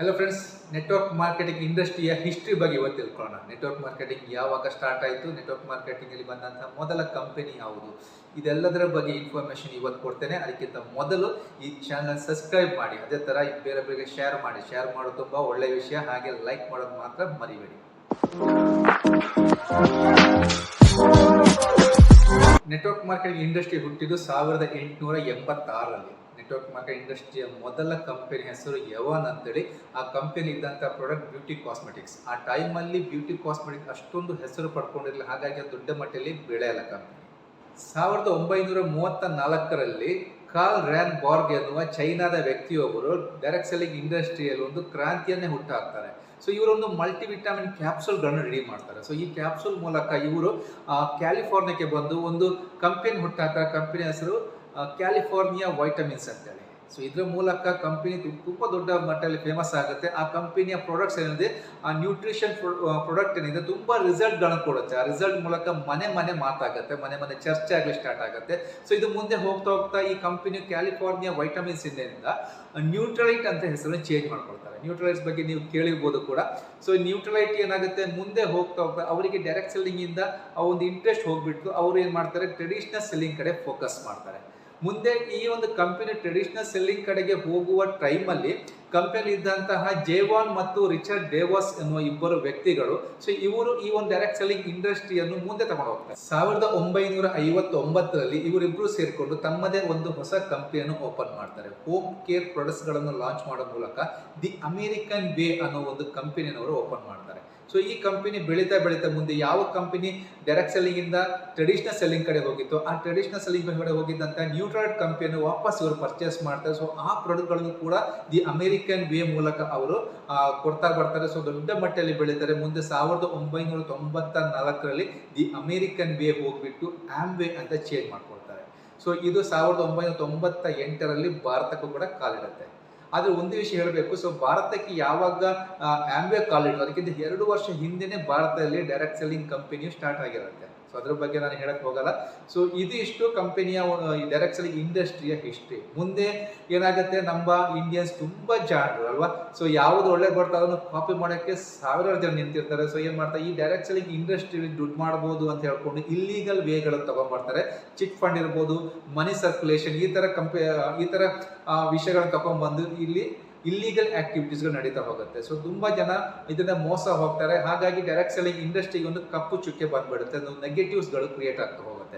Hello friends, network marketing ಇಂಡಸ್ಟ್ರಿಯ history ಬಗ್ಗೆ ಇವತ್ತು ತಿಳ್ಕೊಳ್ಳೋಣ. ನೆಟ್ವರ್ಕ್ ಮಾರ್ಕೆಟಿಂಗ್ ಯಾವಾಗ ಸ್ಟಾರ್ಟ್ ಆಯಿತು, ನೆಟ್ವರ್ಕ್ ಮಾರ್ಕೆಟಿಂಗಲ್ಲಿ ಬಂದಂಥ ಮೊದಲ ಕಂಪನಿ ಯಾವುದು, ಇದೆಲ್ಲದರ ಬಗ್ಗೆ ಇನ್ಫಾರ್ಮೇಷನ್ ಇವತ್ತು ಕೊಡ್ತೇನೆ. ಅದಕ್ಕಿಂತ ಮೊದಲು ಈ ಚಾನಲ್ ಸಬ್ಸ್ಕ್ರೈಬ್ ಮಾಡಿ, ಅದೇ ಥರ ಬೇರೆ ಶೇರ್ ಮಾಡಿ. ಶೇರ್ ಮಾಡೋದು ತುಂಬ ಒಳ್ಳೆಯ ವಿಷಯ, ಹಾಗೆ ಲೈಕ್ ಮಾಡೋದು ಮಾತ್ರ ಮರಿಬೇಡಿ. ನೆಟ್ವರ್ಕ್ ಮಾರ್ಕೆಟಿಂಗ್ ಇಂಡಸ್ಟ್ರಿ ಹುಟ್ಟಿದ್ದು 1886ರಲ್ಲಿ. ನೆಟ್ವರ್ಕ್ ಮಾರ್ಕೆಟ್ ಇಂಡಸ್ಟ್ರಿಯ ಮೊದಲ ಕಂಪನಿ ಹೆಸರು ಯವನ್ ಅಂತೇಳಿ. ಆ ಕಂಪನಿ ಇದ್ದಂಥ ಪ್ರಾಡಕ್ಟ್ ಬ್ಯೂಟಿ ಕಾಸ್ಮೆಟಿಕ್ಸ್. ಆ ಟೈಮಲ್ಲಿ ಬ್ಯೂಟಿ ಕಾಸ್ಮೆಟಿಕ್ಸ್ ಅಷ್ಟೊಂದು ಹೆಸರು ಪಡ್ಕೊಂಡಿರಲಿಲ್ಲ, ಹಾಗಾಗಿ ಅದು ದೊಡ್ಡ ಮಟ್ಟದಲ್ಲಿ ಬೆಳೆಯಲ್ಲ ಕಂಪನಿ. 1934ರಲ್ಲಿ ಕಾರ್ಲ್ ರ್ಯಾನ್ ಬಾರ್ಗ್ ಎನ್ನುವ ಚೈನಾದ ವ್ಯಕ್ತಿಯೊಬ್ಬರು ಡೈರೆಕ್ಟ್ ಸೆಲ್ಲಿಂಗ್ ಇಂಡಸ್ಟ್ರಿಯಲ್ಲಿ ಒಂದು ಕ್ರಾಂತಿಯನ್ನೇ ಹುಟ್ಟಾಕ್ತಾರೆ. ಸೊ ಇವರೊಂದು ಮಲ್ಟಿವಿಟಾಮಿನ್ ಕ್ಯಾಪ್ಸೂಲ್ಗಳನ್ನು ರೆಡಿ ಮಾಡ್ತಾರೆ. ಸೊ ಈ ಕ್ಯಾಪ್ಸೂಲ್ ಮೂಲಕ ಇವರು ಕ್ಯಾಲಿಫೋರ್ನಿಯಾಕ್ಕೆ ಬಂದು ಒಂದು ಕಂಪನಿ ಹುಟ್ಟಾಕ್ತಾರೆ. ಕಂಪನಿ ಹೆಸರು ಕ್ಯಾಲಿಫೋರ್ನಿಯಾ ವೈಟಮಿನ್ಸ್ ಅಂತೇಳಿ. ಸೊ ಇದರ ಮೂಲಕ ಕಂಪನಿ ತುಂಬ ದೊಡ್ಡ ಮಟ್ಟದಲ್ಲಿ ಫೇಮಸ್ ಆಗುತ್ತೆ. ಆ ಕಂಪನಿಯ ಪ್ರಾಡಕ್ಟ್ಸ್ ಏನಿದೆ, ಆ ನ್ಯೂಟ್ರಿಷನ್ ಪ್ರಾಡಕ್ಟ್ ಏನಿದೆ, ತುಂಬ ರಿಸಲ್ಟ್ಗಳನ್ನು ಕೊಡುತ್ತೆ. ಆ ರಿಸಲ್ಟ್ ಮೂಲಕ ಮನೆ ಮಾತಾಗುತ್ತೆ, ಮನೆ ಚರ್ಚೆ ಆಗಲಿ ಸ್ಟಾರ್ಟ್ ಆಗುತ್ತೆ. ಸೊ ಇದು ಮುಂದೆ ಹೋಗ್ತಾ ಈ ಕಂಪನಿ ಕ್ಯಾಲಿಫೋರ್ನಿಯಾ ವೈಟಮಿನ್ಸ್ ಇಂದ ನ್ಯೂಟ್ರಲೈಟ್ ಅಂತ ಹೆಸರನ್ನು ಚೇಂಜ್ ಮಾಡ್ಕೊಳ್ತಾರೆ. ನ್ಯೂಟ್ರಲೈಟ್ಸ್ ಬಗ್ಗೆ ನೀವು ಕೇಳಿರ್ಬೋದು ಕೂಡ. ಸೊ ನ್ಯೂಟ್ರಲೈಟ್ ಏನಾಗುತ್ತೆ, ಮುಂದೆ ಹೋಗ್ತಾ ಅವರಿಗೆ ಡೈರೆಕ್ಟ್ ಸೆಲ್ಲಿಂಗ್ ಇಂದ ಆ ಒಂದು ಇಂಟ್ರೆಸ್ಟ್ ಹೋಗ್ಬಿಟ್ಟು ಅವ್ರು ಏನು ಮಾಡ್ತಾರೆ, ಟ್ರೆಡಿಷನಲ್ ಸೆಲ್ಲಿಂಗ್ ಕಡೆ ಫೋಕಸ್ ಮಾಡ್ತಾರೆ. ಮುಂದೆ ಈ ಒಂದು ಕಂಪನಿ ಟ್ರೆಡಿಷನಲ್ ಸೆಲ್ಲಿಂಗ್ ಕಡೆಗೆ ಹೋಗುವ ಟೈಮಲ್ಲಿ ಕಂಪನಿ ಇದ್ದಂತಹ ಜೇವಾನ್ ಮತ್ತು ರಿಚರ್ಡ್ ಡೇವಾಸ್ ಎನ್ನುವ ಇಬ್ಬರು ವ್ಯಕ್ತಿಗಳು, ಸೊ ಇವರು ಈ ಒಂದು ಡೈರೆಕ್ಟ್ ಸೆಲ್ಲಿಂಗ್ ಇಂಡಸ್ಟ್ರಿಯನ್ನು ಮುಂದೆ ತಗೊಂಡು ಹೋಗ್ತಾರೆ. 1959ರಲ್ಲಿ ಇವರಿಬ್ಬರು ಸೇರಿಕೊಂಡು ತಮ್ಮದೇ ಒಂದು ಹೊಸ ಕಂಪನಿಯನ್ನು ಓಪನ್ ಮಾಡ್ತಾರೆ. ಹೋಮ್ ಕೇರ್ ಪ್ರಾಡಕ್ಟ್ಸ್ ಗಳನ್ನು ಲಾಂಚ್ ಮಾಡೋ ಮೂಲಕ ದಿ ಅಮೆರಿಕನ್ ವೇ ಅನ್ನೋ ಒಂದು ಕಂಪನಿಯನ್ನು ಓಪನ್ ಮಾಡ್ತಾರೆ. ಸೊ ಈ ಕಂಪನಿ ಬೆಳೀತಾ ಮುಂದೆ ಯಾವ ಕಂಪನಿ ಡೈರೆಕ್ಟ್ ಸೆಲ್ಲಿಂಗ್ ಇಂದ ಟ್ರೆಡಿಷನಲ್ ಸೆಲ್ಲಿಂಗ್ ಕಡೆ ಹೋಗಿತ್ತು, ಆ ಟ್ರೆಡಿಷನಲ್ ಸೆಲ್ಲಿಂಗ್ ಕಡೆ ಹೋಗಿದ್ದಂತ ನ್ಯೂಟ್ರಲೈಟ್ ಕಂಪನಿಯನ್ನು ವಾಪಸ್ ಇವರು ಪರ್ಚೇಸ್ ಮಾಡ್ತಾರೆ. ಸೊ ಆ ಪ್ರಾಡಕ್ಟ್ ಗಳನ್ನು ಕೂಡ ದಿ ಅಮೆರಿಕನ್ ವೇ ಮೂಲಕ ಅವರು ಕೊಡ್ತಾ ಬರ್ತಾರೆ. ಸೊ ದೊಡ್ಡ ಮಟ್ಟದಲ್ಲಿ ಬೆಳೀತಾರೆ. ಮುಂದೆ 1994ರಲ್ಲಿ ದಿ ಅಮೆರಿಕನ್ ವೇ ಹೋಗ್ಬಿಟ್ಟು ಆಮ್ವೇ ಅಂತ ಚೇಂಜ್ ಮಾಡ್ಕೊಳ್ತಾರೆ. ಸೊ ಇದು 1998ರಲ್ಲಿ ಭಾರತಕ್ಕೂ ಕೂಡ ಕಾಲಿಡುತ್ತೆ. ಆದರೆ ಒಂದು ವಿಷಯ ಹೇಳಬೇಕು, ಸೊ ಭಾರತಕ್ಕೆ ಯಾವಾಗ ಆಮ್ವೇ ಕಾಲಿಟ್ಟು ಅದಕ್ಕಿಂತ 2 ವರ್ಷ ಹಿಂದೆನೇ ಭಾರತದಲ್ಲಿ ಡೈರೆಕ್ಟ್ ಸೆಲ್ಲಿಂಗ್ ಕಂಪನಿಯು ಸ್ಟಾರ್ಟ್ ಆಗಿರುತ್ತೆ. ಸೊ ಅದ್ರ ಬಗ್ಗೆ ನಾನು ಹೇಳಕ್ ಹೋಗಲ್ಲ. ಸೊ ಇದಿಷ್ಟು ಕಂಪನಿಯ ಡೈರೆಕ್ಟ್ ಸೆಲ್ಲಿಂಗ್ ಇಂಡಸ್ಟ್ರಿಯ ಹಿಸ್ಟ್ರಿ. ಮುಂದೆ ಏನಾಗುತ್ತೆ, ನಮ್ಮ ಇಂಡಿಯನ್ಸ್ ತುಂಬಾ ಜಾಣರು ಅಲ್ವಾ. ಸೊ ಯಾವ್ದು ಒಳ್ಳೆ ಬರ್ತಾ ಅದನ್ನು ಕಾಪಿ ಮಾಡೋಕ್ಕೆ ಸಾವಿರಾರು ಜನ ನಿಂತಿರ್ತಾರೆ. ಸೊ ಏನ್ ಮಾಡ್ತಾರೆ, ಈ ಡೈರೆಕ್ಟ್ ಸೆಲ್ಲಿಂಗ್ ಇಂಡಸ್ಟ್ರಿ ದುಡ್ಡು ಮಾಡಬಹುದು ಅಂತ ಹೇಳ್ಕೊಂಡು ಇಲ್ಲೀಗಲ್ ವೇಗಳನ್ನು ತಗೊಂಡ್ಬರ್ತಾರೆ. ಚಿಟ್ ಫಂಡ್ ಇರ್ಬೋದು, ಮನಿ ಸರ್ಕ್ಯುಲೇಷನ್, ಈ ತರ ವಿಷಯಗಳನ್ನ ತಗೊಂಡ್ಬಂದು ಇಲ್ಲಿ ಇಲ್ಲಿಗಲ್ ಆಕ್ಟಿವಿಟೀಸ್ಗಳು ನಡೀತಾ ಹೋಗುತ್ತೆ. ಸೊ ತುಂಬಾ ಜನ ಇದನ್ನ ಮೋಸ ಹೋಗ್ತಾರೆ. ಹಾಗಾಗಿ ಡೈರೆಕ್ಟ್ ಸೆಲ್ಲಿಂಗ್ ಇಂಡಸ್ಟ್ರಿಗೆ ಒಂದು ಕಪ್ಪು ಚುಕ್ಕೆ ಬಂದ್ಬಿಡುತ್ತೆ, ನೆಗೆಟಿವ್ಸ್ಗಳು ಕ್ರಿಯೇಟ್ ಆಗ್ತಾ ಹೋಗುತ್ತೆ.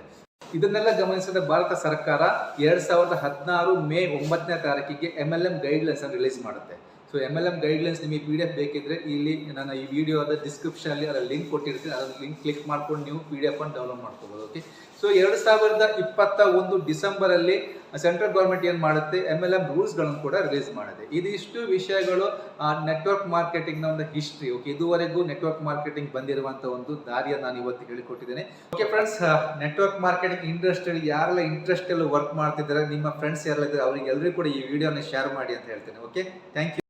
ಇದನ್ನೆಲ್ಲ ಗಮನಿಸಿದ ಭಾರತ ಸರ್ಕಾರ 2016 ಮೇ 9ನೇ ತಾರೀಕಿಗೆ MLM ಗೈಡ್ಲೈನ್ಸ್ ಅನ್ನು ರಿಲೀಸ್ ಮಾಡುತ್ತೆ. ಸೊ MLM ಗೈಡ್ಲೈನ್ಸ್ ನಿಮಗೆ PDF ಬೇಕಿದ್ರೆ ಇಲ್ಲಿ ನಾನು ಈ ವಿಡಿಯೋದ ಡಿಸ್ಕ್ರಿಪ್ಷನ್ ಅಲ್ಲಿ ಅದರ ಲಿಂಕ್ ಕೊಟ್ಟಿರ್ತೀನಿ. ಅದನ್ನ ಲಿಂಕ್ ಕ್ಲಿಕ್ ಮಾಡ್ಕೊಂಡು ನೀವು PDF ಅನ್ನು ಡೌನ್ಲೋಡ್ ಮಾಡ್ಕೋಬಹುದು. ಓಕೆ. ಸೊ 2021 ಡಿಸೆಂಬರ್ ಅಲ್ಲಿ ಸೆಂಟ್ರಲ್ ಗೌರ್ಮೆಂಟ್ ಏನ್ ಮಾಡುತ್ತೆ, MLM ರೂಲ್ಸ್ ಗಳನ್ನು ಕೂಡ ರಿಲೀಸ್ ಮಾಡಿದೆ. ಇದಿಷ್ಟು ವಿಷಯಗಳು ನೆಟ್ವರ್ಕ್ ಮಾರ್ಕೆಟಿಂಗ್ ನ ಒಂದು ಹಿಸ್ಟ್ರಿ. ಓಕೆ, ಇದುವರೆಗೂ ನೆಟ್ವರ್ಕ್ ಮಾರ್ಕೆಟಿಂಗ್ ಬಂದಿರುವಂತಹ ಒಂದು ದಾರಿಯನ್ನು ನಾನು ಇವತ್ತು ಹೇಳಿಕೊಟ್ಟಿದ್ದೇನೆ. ಓಕೆ ಫ್ರೆಂಡ್ಸ್, ನೆಟ್ವರ್ಕ್ ಮಾರ್ಕೆಟಿಂಗ್ ಇಂಡಸ್ಟ್ರಿಯಲ್ಲಿ ಯಾರೆಲ್ಲ ಇಂಟ್ರೆಸ್ಟ್ ಅಲ್ಲಿ ವರ್ಕ್ ಮಾಡ್ತಿದ್ದಾರೆ, ನಿಮ್ಮ ಫ್ರೆಂಡ್ಸ್ ಯಾರೆಲ್ಲ ಇದ್ದಾರೆ, ಅವರಿಗೆ ಎಲ್ಲರಿಗೂ ಕೂಡ ಈ ವಿಡಿಯೋನ ಶೇರ್ ಮಾಡಿ ಅಂತ ಹೇಳ್ತೇನೆ. Okay, thank you.